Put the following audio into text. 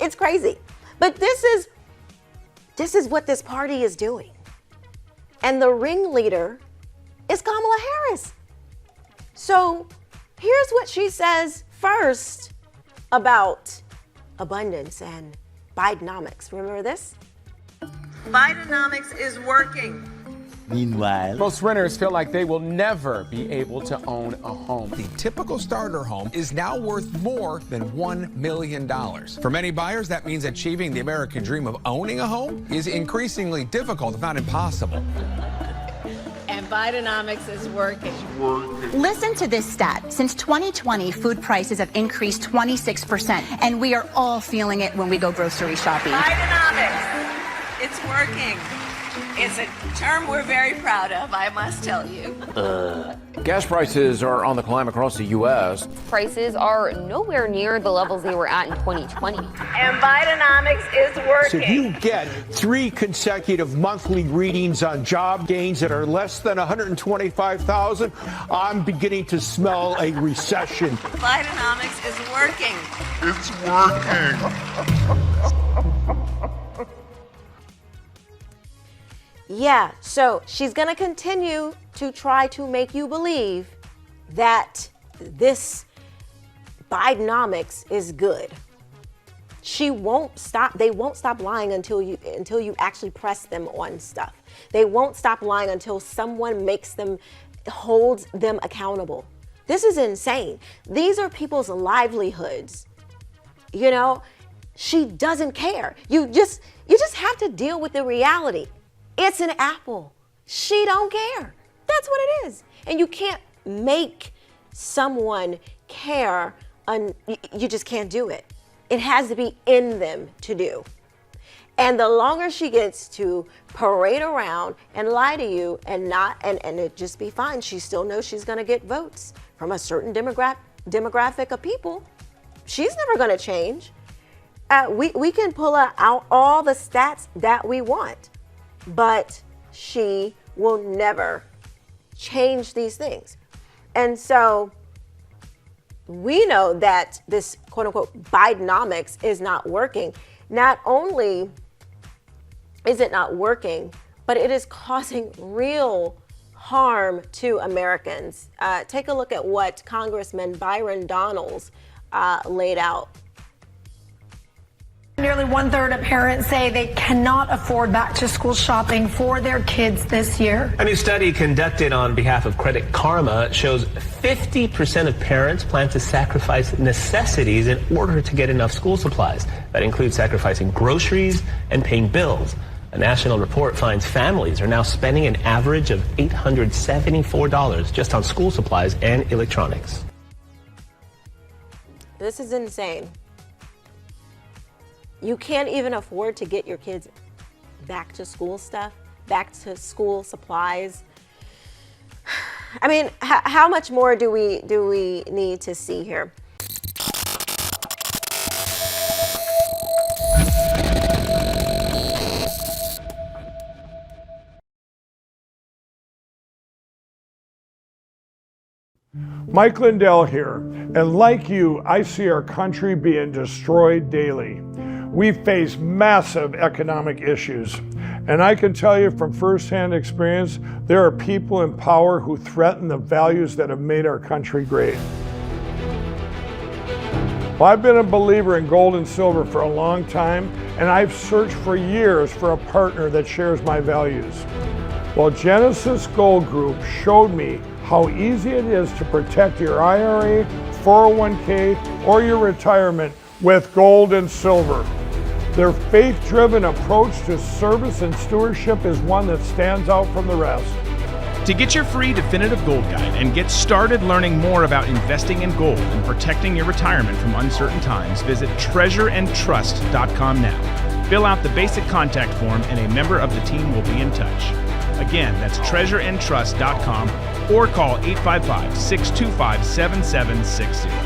It's crazy. But this is what this party is doing. And the ringleader is Kamala Harris. So here's what she says first about abundance and Bidenomics. Remember this? Bidenomics is working. Meanwhile, most renters feel like they will never be able to own a home. The typical starter home is now worth more than $1 million. For many buyers, that means achieving the American dream of owning a home is increasingly difficult, if not impossible. And Bidenomics is working. Listen to this stat. Since 2020, food prices have increased 26%, and we are all feeling it when we go grocery shopping. Bidenomics, it's working. It's a term we're very proud of, I must tell you. Gas prices are on the climb across the U.S. Prices are nowhere near the levels they were at in 2020. And Bidenomics is working. So if you get 3 consecutive monthly readings on job gains that are less than 125,000, I'm beginning to smell a recession. Bidenomics is working. It's working. Yeah, so she's going to continue to try to make you believe that this Bidenomics is good. She won't stop. They won't stop lying until you actually press them on stuff. They won't stop lying until someone holds them accountable. This is insane. These are people's livelihoods. You know, she doesn't care. You just have to deal with the reality. It's an apple. She don't care. That's what it is. And you can't make someone care. You just can't do it. It has to be in them to do. And the longer she gets to parade around and lie to you and it just be fine, she still knows she's going to get votes from a certain demographic of people. She's never going to change. We can pull out all the stats that we want. But she will never change these things. And so we know that this quote unquote Bidenomics is not working. Not only is it not working, but it is causing real harm to Americans. Take a look at what Congressman Byron Donalds laid out. Nearly 1/3 of parents say they cannot afford back-to-school shopping for their kids this year. A new study conducted on behalf of Credit Karma shows 50% of parents plan to sacrifice necessities in order to get enough school supplies. That includes sacrificing groceries and paying bills. A national report finds families are now spending an average of $874 just on school supplies and electronics. This is insane. You can't even afford to get your kids back to school stuff, back to school supplies. I mean, how much more do we need to see here? Mike Lindell here, and like you, I see our country being destroyed daily. We face massive economic issues, and I can tell you from firsthand experience, there are people in power who threaten the values that have made our country great. Well, I've been a believer in gold and silver for a long time, and I've searched for years for a partner that shares my values. Well, Genesis Gold Group showed me how easy it is to protect your IRA, 401k, or your retirement with gold and silver. Their faith-driven approach to service and stewardship is one that stands out from the rest. To get your free definitive gold guide and get started learning more about investing in gold and protecting your retirement from uncertain times, visit treasureandtrust.com now. Fill out the basic contact form and a member of the team will be in touch. Again, that's treasureandtrust.com or call 855-625-7760.